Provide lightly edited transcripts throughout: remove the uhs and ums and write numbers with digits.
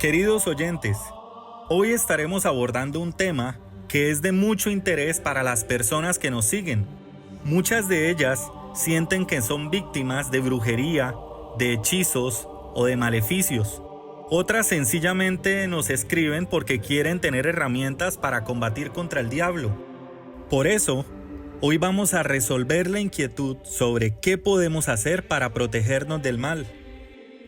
Queridos oyentes, hoy estaremos abordando un tema que es de mucho interés para las personas que nos siguen. Muchas de ellas sienten que son víctimas de brujería, de hechizos o de maleficios. Otras sencillamente nos escriben porque quieren tener herramientas para combatir contra el diablo. Por eso, hoy vamos a resolver la inquietud sobre qué podemos hacer para protegernos del mal.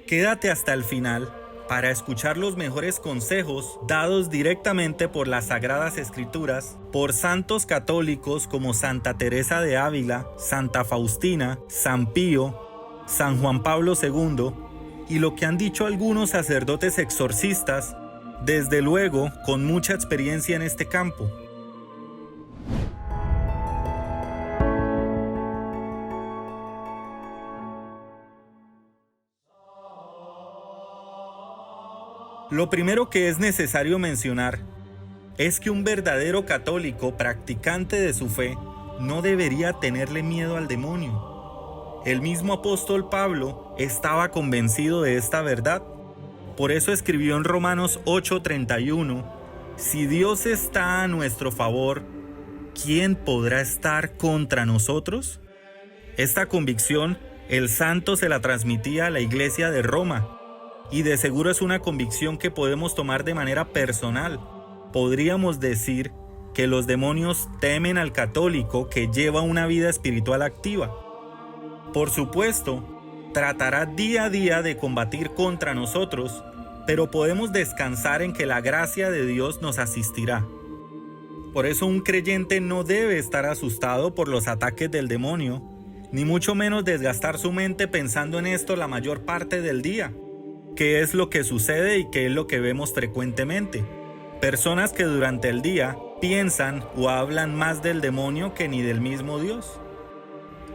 Quédate hasta el final para escuchar los mejores consejos dados directamente por las Sagradas Escrituras por santos católicos como Santa Teresa de Ávila, Santa Faustina, San Pío, San Juan Pablo II y lo que han dicho algunos sacerdotes exorcistas, desde luego con mucha experiencia en este campo. Lo primero que es necesario mencionar es que un verdadero católico practicante de su fe no debería tenerle miedo al demonio. El mismo apóstol Pablo estaba convencido de esta verdad. Por eso escribió en Romanos 8:31, si Dios está a nuestro favor, ¿quién podrá estar contra nosotros? Esta convicción el santo se la transmitía a la iglesia de Roma. Y de seguro es una convicción que podemos tomar de manera personal. Podríamos decir que los demonios temen al católico que lleva una vida espiritual activa. Por supuesto, tratará día a día de combatir contra nosotros, pero podemos descansar en que la gracia de Dios nos asistirá. Por eso un creyente no debe estar asustado por los ataques del demonio, ni mucho menos desgastar su mente pensando en esto la mayor parte del día. ¿Qué es lo que sucede y qué es lo que vemos frecuentemente? Personas que durante el día piensan o hablan más del demonio que ni del mismo Dios.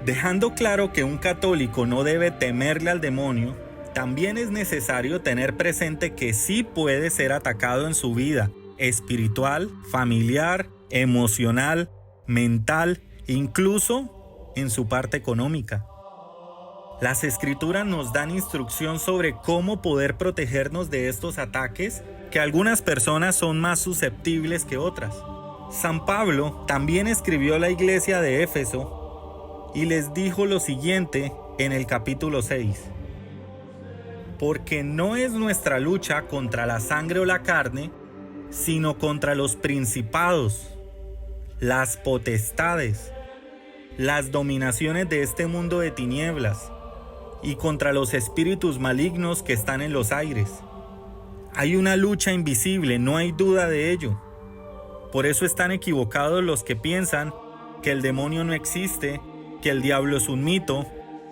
Dejando claro que un católico no debe temerle al demonio, también es necesario tener presente que sí puede ser atacado en su vida espiritual, familiar, emocional, mental, incluso en su parte económica. Las Escrituras nos dan instrucción sobre cómo poder protegernos de estos ataques, que algunas personas son más susceptibles que otras. San Pablo también escribió a la iglesia de Éfeso y les dijo lo siguiente en el capítulo 6. Porque no es nuestra lucha contra la sangre o la carne, sino contra los principados, las potestades, las dominaciones de este mundo de tinieblas, y contra los espíritus malignos que están en los aires. Hay una lucha invisible, no hay duda de ello. Por eso están equivocados los que piensan que el demonio no existe, que el diablo es un mito,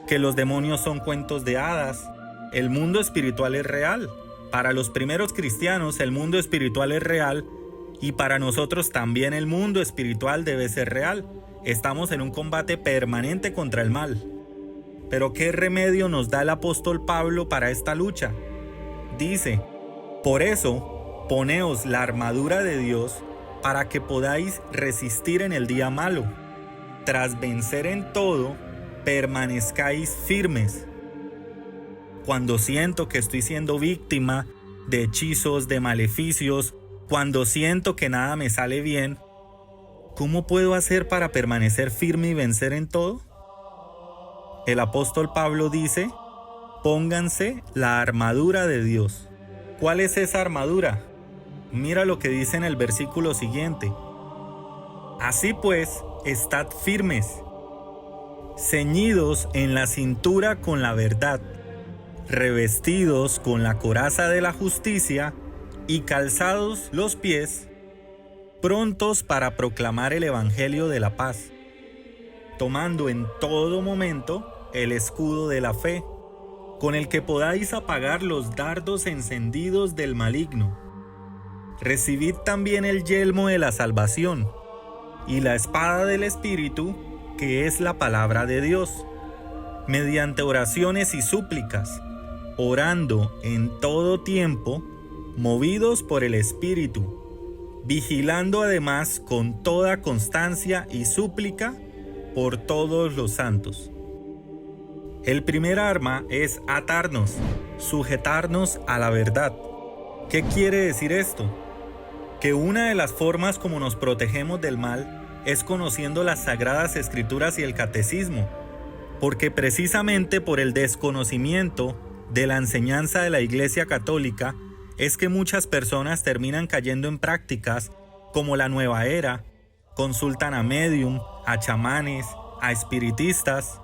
que los demonios son cuentos de hadas. El mundo espiritual es real. Para los primeros cristianos el mundo espiritual es real y para nosotros también el mundo espiritual debe ser real. Estamos en un combate permanente contra el mal. Pero ¿qué remedio nos da el apóstol Pablo para esta lucha? Dice, por eso, poneos la armadura de Dios para que podáis resistir en el día malo. Tras vencer en todo, permanezcáis firmes. Cuando siento que estoy siendo víctima de hechizos, de maleficios, cuando siento que nada me sale bien, ¿cómo puedo hacer para permanecer firme y vencer en todo? El apóstol Pablo dice, pónganse la armadura de Dios. ¿Cuál es esa armadura? Mira lo que dice en el versículo siguiente. Así pues, estad firmes, ceñidos en la cintura con la verdad, revestidos con la coraza de la justicia y calzados los pies, prontos para proclamar el evangelio de la paz, tomando en todo momento el escudo de la fe, con el que podáis apagar los dardos encendidos del maligno. Recibid también el yelmo de la salvación y la espada del Espíritu, que es la palabra de Dios, mediante oraciones y súplicas, orando en todo tiempo, movidos por el Espíritu, vigilando además con toda constancia y súplica por todos los santos. El primer arma es atarnos, sujetarnos a la verdad. ¿Qué quiere decir esto? Que una de las formas como nos protegemos del mal es conociendo las Sagradas Escrituras y el Catecismo, porque precisamente por el desconocimiento de la enseñanza de la Iglesia Católica es que muchas personas terminan cayendo en prácticas como la nueva era, consultan a médium, a chamanes, a espiritistas.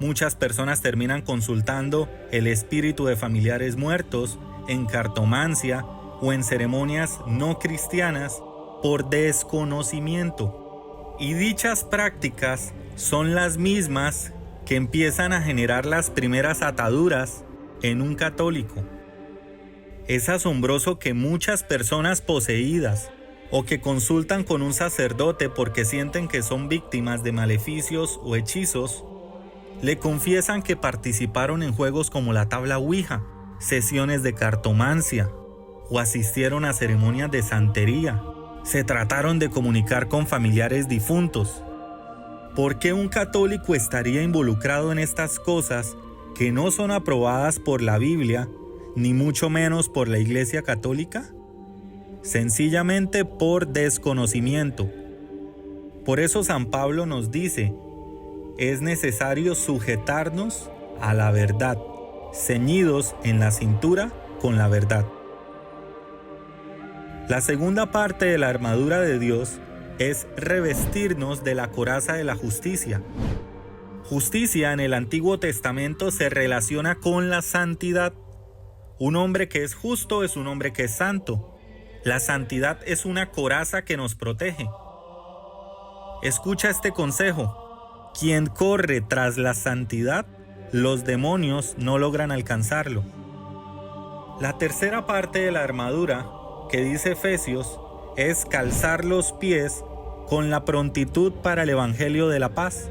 Muchas personas terminan consultando el espíritu de familiares muertos, en cartomancia o en ceremonias no cristianas por desconocimiento. Y dichas prácticas son las mismas que empiezan a generar las primeras ataduras en un católico. Es asombroso que muchas personas poseídas o que consultan con un sacerdote porque sienten que son víctimas de maleficios o hechizos, le confiesan que participaron en juegos como la tabla Ouija, sesiones de cartomancia o asistieron a ceremonias de santería. Se trataron de comunicar con familiares difuntos. ¿Por qué un católico estaría involucrado en estas cosas que no son aprobadas por la Biblia, ni mucho menos por la Iglesia Católica? Sencillamente por desconocimiento. Por eso San Pablo nos dice: es necesario sujetarnos a la verdad, ceñidos en la cintura con la verdad. La segunda parte de la armadura de Dios es revestirnos de la coraza de la justicia. Justicia en el Antiguo Testamento se relaciona con la santidad. Un hombre que es justo es un hombre que es santo. La santidad es una coraza que nos protege. Escucha este consejo: quien corre tras la santidad, los demonios no logran alcanzarlo. La tercera parte de la armadura, que dice Efesios, es calzar los pies con la prontitud para el Evangelio de la paz.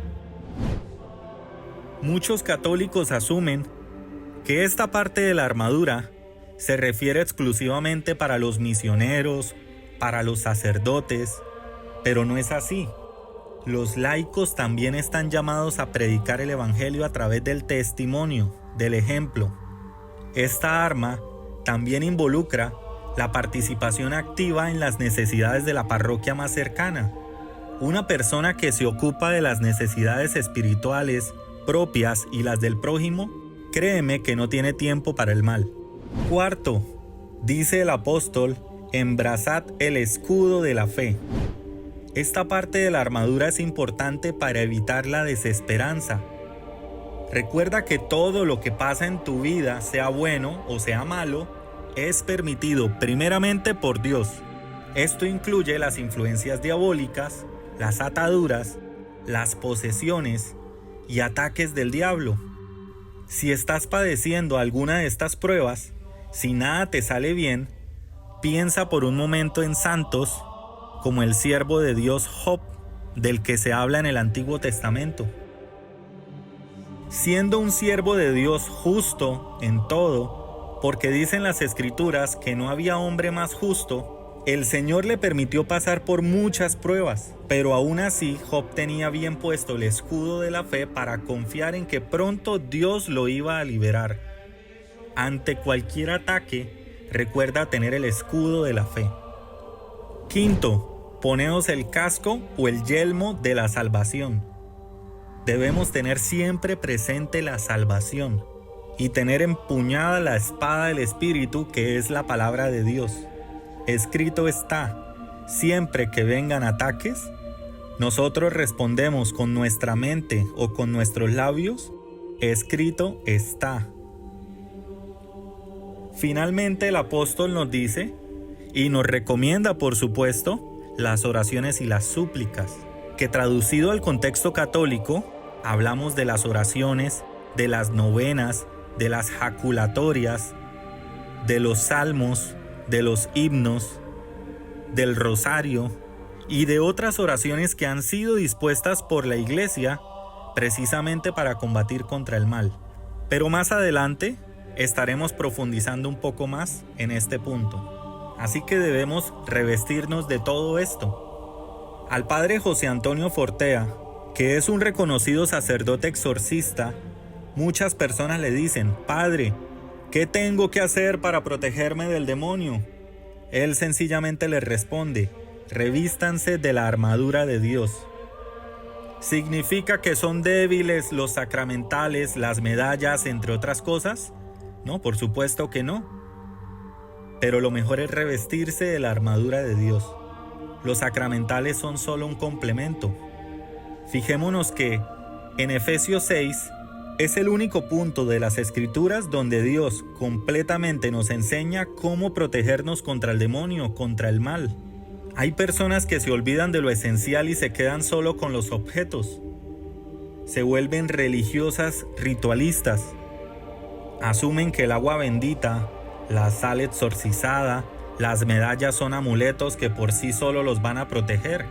Muchos católicos asumen que esta parte de la armadura se refiere exclusivamente para los misioneros, para los sacerdotes, pero no es así. Los laicos también están llamados a predicar el Evangelio a través del testimonio, del ejemplo. Esta arma también involucra la participación activa en las necesidades de la parroquia más cercana. Una persona que se ocupa de las necesidades espirituales propias y las del prójimo, créeme que no tiene tiempo para el mal. Cuarto, dice el apóstol: embrazad el escudo de la fe. Esta parte de la armadura es importante para evitar la desesperanza. Recuerda que todo lo que pasa en tu vida, sea bueno o sea malo, es permitido primeramente por Dios. Esto incluye las influencias diabólicas, las ataduras, las posesiones y ataques del diablo. Si estás padeciendo alguna de estas pruebas, si nada te sale bien, piensa por un momento en santos como el siervo de Dios Job, del que se habla en el Antiguo Testamento. Siendo un siervo de Dios justo en todo, porque dicen las Escrituras que no había hombre más justo, el Señor le permitió pasar por muchas pruebas, pero aún así Job tenía bien puesto el escudo de la fe para confiar en que pronto Dios lo iba a liberar. Ante cualquier ataque, recuerda tener el escudo de la fe. Quinto, poneos el casco o el yelmo de la salvación. Debemos tener siempre presente la salvación y tener empuñada la espada del Espíritu, que es la palabra de Dios. Escrito está: siempre que vengan ataques, nosotros respondemos con nuestra mente o con nuestros labios: escrito está. Finalmente el apóstol nos dice y nos recomienda, por supuesto, las oraciones y las súplicas, que traducido al contexto católico, hablamos de las oraciones, de las novenas, de las jaculatorias, de los salmos, de los himnos, del rosario y de otras oraciones que han sido dispuestas por la Iglesia precisamente para combatir contra el mal. Pero más adelante estaremos profundizando un poco más en este punto. Así que debemos revestirnos de todo esto. Al padre José Antonio Fortea, que es un reconocido sacerdote exorcista, muchas personas le dicen: Padre, ¿qué tengo que hacer para protegerme del demonio? Él sencillamente les responde: revístanse de la armadura de Dios. ¿Significa que son débiles los sacramentales, las medallas, entre otras cosas? No, por supuesto que no. Pero lo mejor es revestirse de la armadura de Dios. Los sacramentales son solo un complemento. Fijémonos que en Efesios 6 es el único punto de las Escrituras donde Dios completamente nos enseña cómo protegernos contra el demonio, contra el mal. Hay personas que se olvidan de lo esencial y se quedan solo con los objetos. Se vuelven religiosas ritualistas. Asumen que el agua bendita, la sal exorcizada, las medallas son amuletos que por sí solo los van a proteger.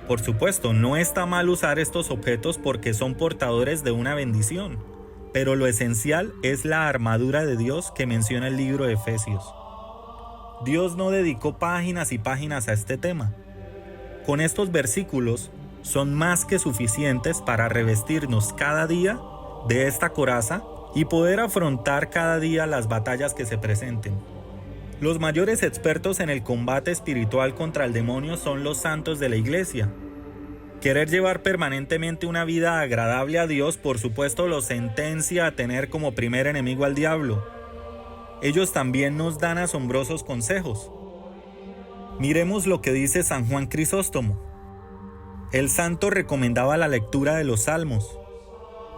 Por supuesto, no está mal usar estos objetos porque son portadores de una bendición, pero lo esencial es la armadura de Dios que menciona el libro de Efesios. Dios no dedicó páginas y páginas a este tema. Con estos versículos son más que suficientes para revestirnos cada día de esta coraza y poder afrontar cada día las batallas que se presenten. Los mayores expertos en el combate espiritual contra el demonio son los santos de la iglesia. Querer llevar permanentemente una vida agradable a Dios, por supuesto, los sentencia a tener como primer enemigo al diablo. Ellos también nos dan asombrosos consejos. Miremos lo que dice San Juan Crisóstomo. El santo recomendaba la lectura de los salmos.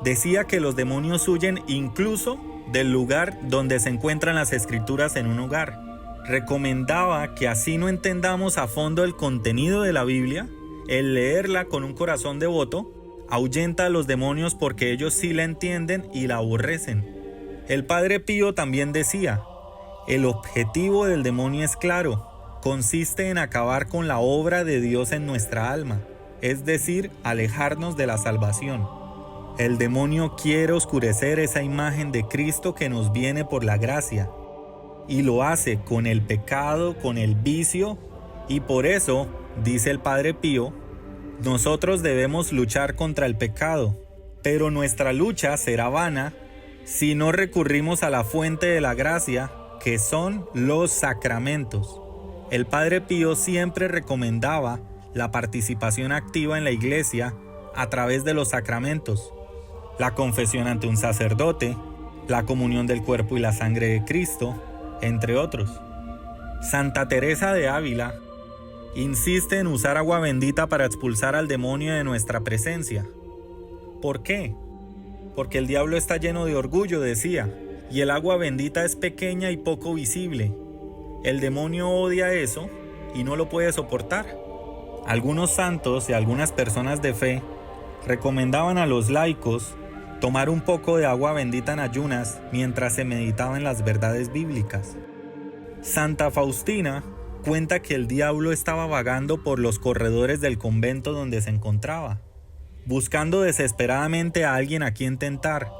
Decía que los demonios huyen incluso del lugar donde se encuentran las escrituras en un hogar. Recomendaba que así no entendamos a fondo el contenido de la Biblia, el leerla con un corazón devoto ahuyenta a los demonios porque ellos sí la entienden y la aborrecen. El Padre Pío también decía: el objetivo del demonio es claro, consiste en acabar con la obra de Dios en nuestra alma, es decir, alejarnos de la salvación. El demonio quiere oscurecer esa imagen de Cristo que nos viene por la gracia, y lo hace con el pecado, con el vicio, y por eso, dice el Padre Pío, nosotros debemos luchar contra el pecado, pero nuestra lucha será vana si no recurrimos a la fuente de la gracia, que son los sacramentos. El Padre Pío siempre recomendaba la participación activa en la iglesia a través de los sacramentos, la confesión ante un sacerdote, la comunión del cuerpo y la sangre de Cristo, entre otros. Santa Teresa de Ávila insiste en usar agua bendita para expulsar al demonio de nuestra presencia. ¿Por qué? Porque el diablo está lleno de orgullo, decía, y el agua bendita es pequeña y poco visible. El demonio odia eso y no lo puede soportar. Algunos santos y algunas personas de fe recomendaban a los laicos tomar un poco de agua bendita en ayunas mientras se meditaban las verdades bíblicas. Santa Faustina cuenta que el diablo estaba vagando por los corredores del convento donde se encontraba, buscando desesperadamente a alguien a quien tentar.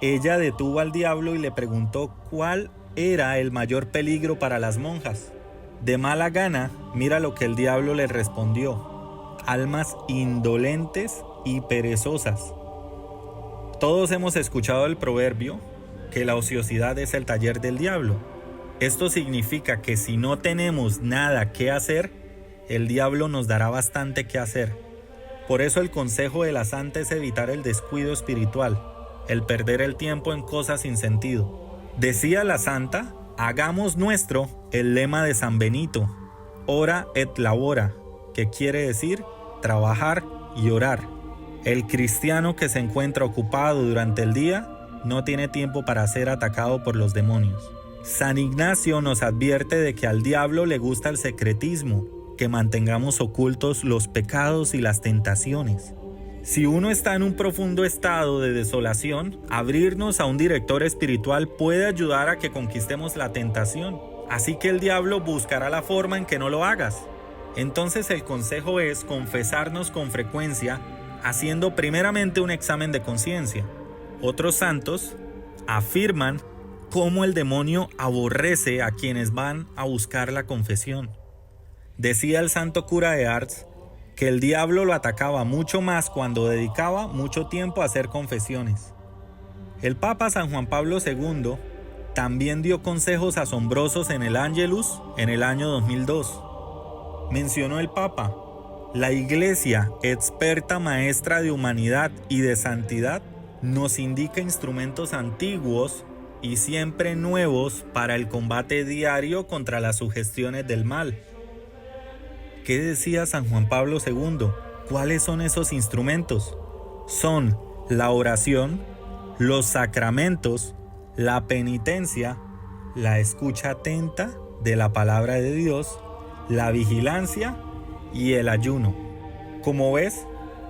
Ella detuvo al diablo y le preguntó cuál era el mayor peligro para las monjas. De mala gana, mira lo que el diablo le respondió: almas indolentes y perezosas. Todos hemos escuchado el proverbio que la ociosidad es el taller del diablo. Esto significa que si no tenemos nada que hacer, el diablo nos dará bastante que hacer. Por eso el consejo de la santa es evitar el descuido espiritual, el perder el tiempo en cosas sin sentido. Decía la santa: hagamos nuestro el lema de San Benito, ora et labora, que quiere decir trabajar y orar. El cristiano que se encuentra ocupado durante el día no tiene tiempo para ser atacado por los demonios. San Ignacio nos advierte de que al diablo le gusta el secretismo, que mantengamos ocultos los pecados y las tentaciones. Si uno está en un profundo estado de desolación, abrirnos a un director espiritual puede ayudar a que conquistemos la tentación. Así que el diablo buscará la forma en que no lo hagas. Entonces el consejo es confesarnos con frecuencia, haciendo primeramente un examen de conciencia. Otros santos afirman cómo el demonio aborrece a quienes van a buscar la confesión. Decía el santo cura de Ars que el diablo lo atacaba mucho más cuando dedicaba mucho tiempo a hacer confesiones. El Papa San Juan Pablo II También dio consejos asombrosos en el Angelus en el año 2002. Mencionó el Papa: la Iglesia, experta maestra de humanidad y de santidad, nos indica instrumentos antiguos y siempre nuevos para el combate diario contra las sugestiones del mal. ¿Qué decía San Juan Pablo II? ¿Cuáles son esos instrumentos? Son la oración, los sacramentos, la penitencia, la escucha atenta de la palabra de Dios, la vigilancia y el ayuno. Como ves,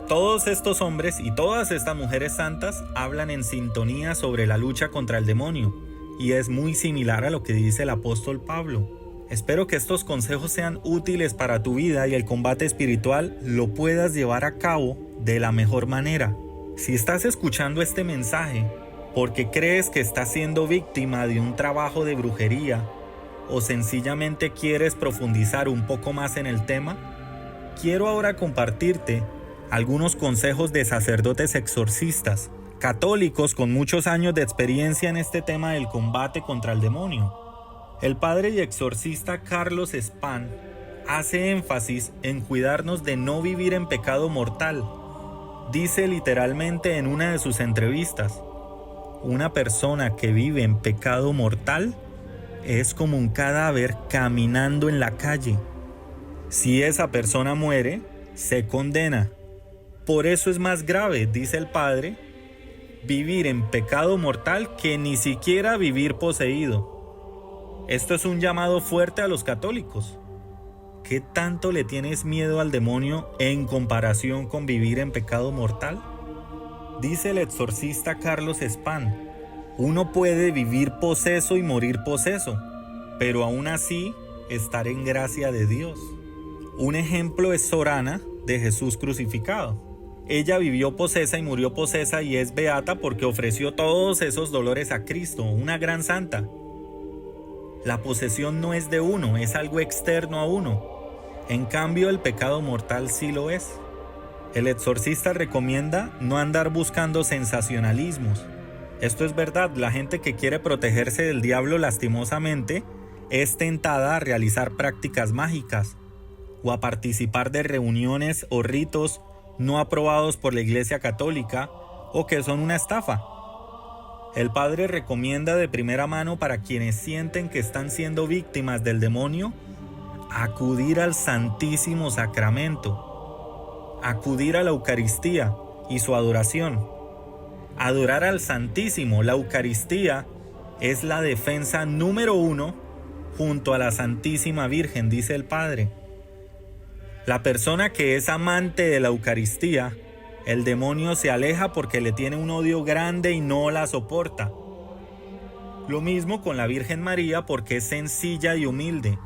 todos estos hombres y todas estas mujeres santas hablan en sintonía sobre la lucha contra el demonio, y es muy similar a lo que dice el apóstol Pablo. Espero que estos consejos sean útiles para tu vida y el combate espiritual lo puedas llevar a cabo de la mejor manera. Si estás escuchando este mensaje porque crees que estás siendo víctima de un trabajo de brujería o sencillamente quieres profundizar un poco más en el tema, quiero ahora compartirte algunos consejos de sacerdotes exorcistas, católicos con muchos años de experiencia en este tema del combate contra el demonio. El padre y exorcista Carlos Spahn hace énfasis en cuidarnos de no vivir en pecado mortal. Dice literalmente en una de sus entrevistas: una persona que vive en pecado mortal es como un cadáver caminando en la calle. Si esa persona muere, se condena. Por eso es más grave, dice el padre, vivir en pecado mortal que ni siquiera vivir poseído. Esto es un llamado fuerte a los católicos. ¿Qué tanto le tienes miedo al demonio en comparación con vivir en pecado mortal? Dice el exorcista Carlos Spahn: uno puede vivir poseso y morir poseso, pero aún así estar en gracia de Dios. Un ejemplo es Sorana, de Jesús crucificado. Ella vivió posesa y murió posesa y es beata porque ofreció todos esos dolores a Cristo, una gran santa. La posesión no es de uno, es algo externo a uno. En cambio, el pecado mortal sí lo es. El exorcista recomienda no andar buscando sensacionalismos. Esto es verdad, la gente que quiere protegerse del diablo lastimosamente es tentada a realizar prácticas mágicas o a participar de reuniones o ritos no aprobados por la Iglesia Católica o que son una estafa. El padre recomienda de primera mano para quienes sienten que están siendo víctimas del demonio acudir al Santísimo Sacramento, acudir a la Eucaristía y su adoración. Adorar al Santísimo, la Eucaristía, es la defensa número 1 junto a la Santísima Virgen, dice el padre. La persona que es amante de la Eucaristía, el demonio se aleja porque le tiene un odio grande y no la soporta. Lo mismo con la Virgen María porque es sencilla y humilde.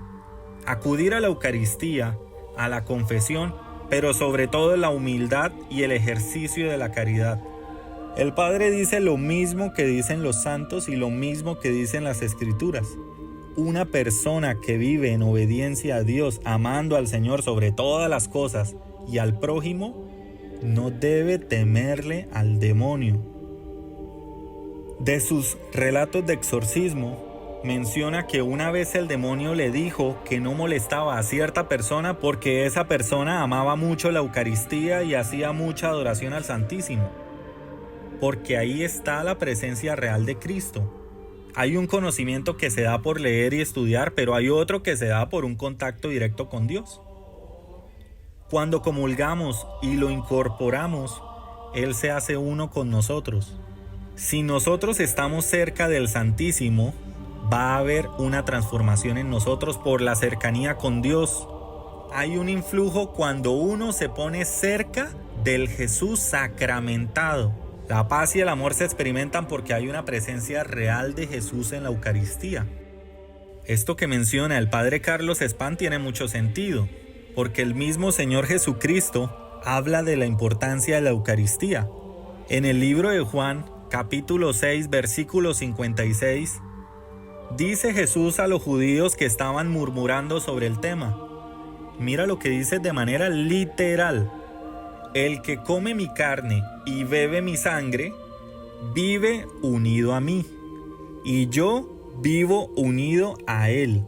Acudir a la Eucaristía, a la confesión, pero sobre todo la humildad y el ejercicio de la caridad. El Padre dice lo mismo que dicen los santos y lo mismo que dicen las Escrituras. Una persona que vive en obediencia a Dios, amando al Señor sobre todas las cosas y al prójimo, no debe temerle al demonio. De sus relatos de exorcismo, menciona que una vez el demonio le dijo que no molestaba a cierta persona porque esa persona amaba mucho la Eucaristía y hacía mucha adoración al Santísimo. Porque ahí está la presencia real de Cristo. Hay un conocimiento que se da por leer y estudiar, pero hay otro que se da por un contacto directo con Dios. Cuando comulgamos y lo incorporamos, Él se hace uno con nosotros. Si nosotros estamos cerca del Santísimo, va a haber una transformación en nosotros por la cercanía con Dios. Hay un influjo cuando uno se pone cerca del Jesús sacramentado. La paz y el amor se experimentan porque hay una presencia real de Jesús en la Eucaristía. Esto que menciona el padre Carlos Spahn tiene mucho sentido, porque el mismo Señor Jesucristo habla de la importancia de la Eucaristía. En el libro de Juan, capítulo 6, versículo 56, dice Jesús a los judíos que estaban murmurando sobre el tema. Mira lo que dice de manera literal: el que come mi carne y bebe mi sangre, vive unido a mí, y yo vivo unido a Él.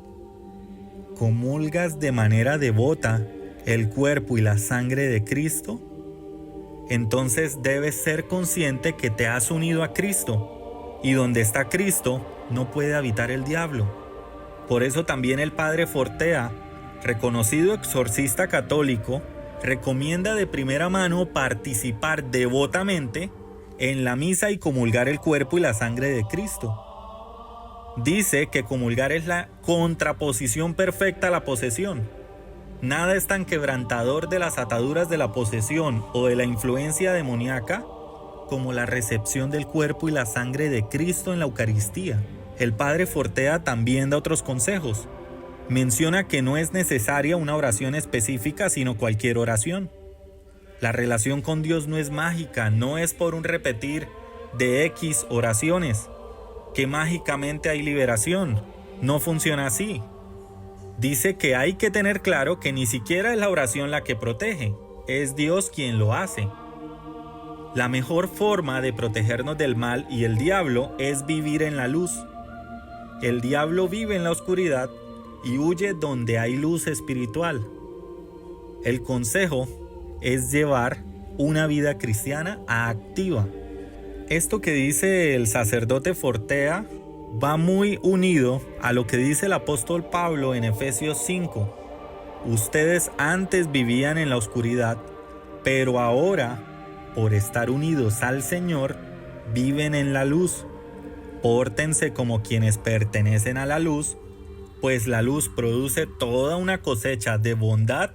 ¿Comulgas de manera devota el cuerpo y la sangre de Cristo? Entonces debes ser consciente que te has unido a Cristo, y donde está Cristo no puede habitar el diablo. Por eso también el padre Fortea, reconocido exorcista católico, recomienda de primera mano participar devotamente en la misa y comulgar el cuerpo y la sangre de Cristo. Dice que comulgar es la contraposición perfecta a la posesión. Nada es tan quebrantador de las ataduras de la posesión o de la influencia demoníaca como la recepción del cuerpo y la sangre de Cristo en la Eucaristía. El padre Fortea también da otros consejos. Menciona que no es necesaria una oración específica, sino cualquier oración. La relación con Dios no es mágica, no es por un repetir de X oraciones que mágicamente hay liberación. No funciona así. Dice que hay que tener claro que ni siquiera es la oración la que protege, es Dios quien lo hace. La mejor forma de protegernos del mal y el diablo es vivir en la luz. El diablo vive en la oscuridad y huye donde hay luz espiritual. El consejo es llevar una vida cristiana activa. Esto que dice el sacerdote Fortea va muy unido a lo que dice el apóstol Pablo en Efesios 5. Ustedes antes vivían en la oscuridad, pero ahora, por estar unidos al Señor, viven en la luz. Pórtense como quienes pertenecen a la luz, pues la luz produce toda una cosecha de bondad,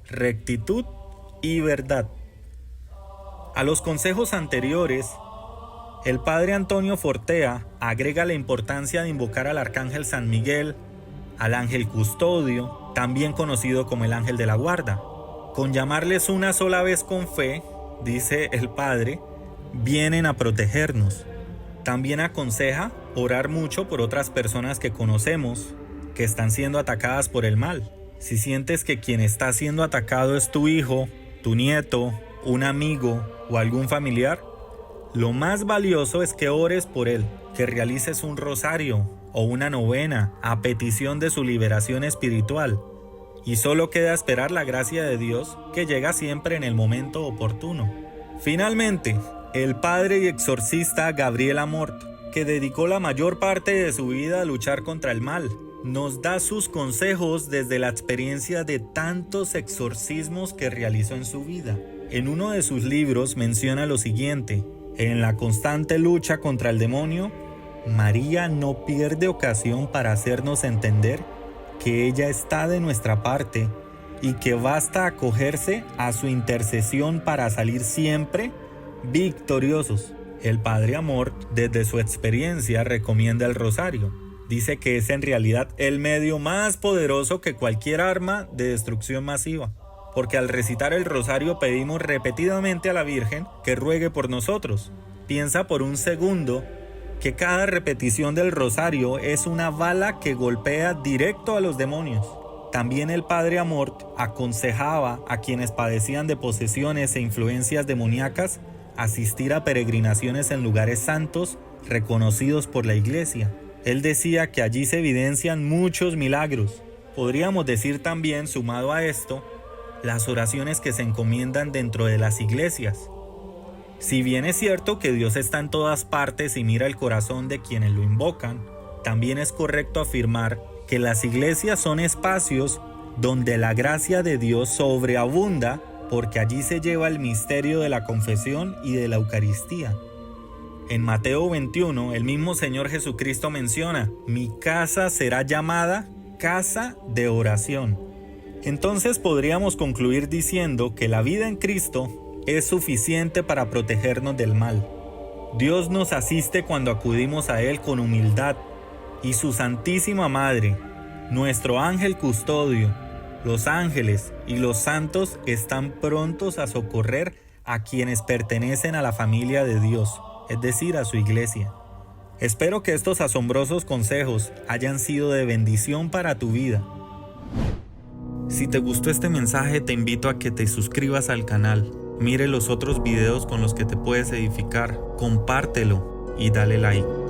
rectitud y verdad. A los consejos anteriores, el padre Antonio Fortea agrega la importancia de invocar al arcángel San Miguel, al ángel custodio, también conocido como el ángel de la guarda. Con llamarles una sola vez con fe, dice el padre, vienen a protegernos. También aconseja orar mucho por otras personas que conocemos, que están siendo atacadas por el mal. Si sientes que quien está siendo atacado es tu hijo, tu nieto, un amigo o algún familiar, lo más valioso es que ores por él, que realices un rosario o una novena a petición de su liberación espiritual. Y solo queda esperar la gracia de Dios, que llega siempre en el momento oportuno. Finalmente, el padre y exorcista Gabriel Amort, que dedicó la mayor parte de su vida a luchar contra el mal, nos da sus consejos desde la experiencia de tantos exorcismos que realizó en su vida. En uno de sus libros menciona lo siguiente: en la constante lucha contra el demonio, María no pierde ocasión para hacernos entender que ella está de nuestra parte y que basta acogerse a su intercesión para salir siempre victoriosos. El padre Amort, desde su experiencia, recomienda el rosario. Dice que es en realidad el medio más poderoso que cualquier arma de destrucción masiva, porque al recitar el rosario pedimos repetidamente a la Virgen que ruegue por nosotros. Piensa por un segundo que cada repetición del rosario es una bala que golpea directo a los demonios. También el padre Amort aconsejaba a quienes padecían de posesiones e influencias demoníacas asistir a peregrinaciones en lugares santos reconocidos por la Iglesia. Él decía que allí se evidencian muchos milagros. Podríamos decir también, sumado a esto, las oraciones que se encomiendan dentro de las iglesias. Si bien es cierto que Dios está en todas partes y mira el corazón de quienes lo invocan, también es correcto afirmar que las iglesias son espacios donde la gracia de Dios sobreabunda, porque allí se lleva el misterio de la confesión y de la Eucaristía. En Mateo 21, el mismo Señor Jesucristo menciona: mi casa será llamada casa de oración. Entonces podríamos concluir diciendo que la vida en Cristo es suficiente para protegernos del mal. Dios nos asiste cuando acudimos a Él con humildad, y su Santísima Madre, nuestro ángel custodio, los ángeles y los santos están prontos a socorrer a quienes pertenecen a la familia de Dios, es decir, a su iglesia. Espero que estos asombrosos consejos hayan sido de bendición para tu vida. Si te gustó este mensaje, te invito a que te suscribas al canal, mire los otros videos con los que te puedes edificar, compártelo y dale like.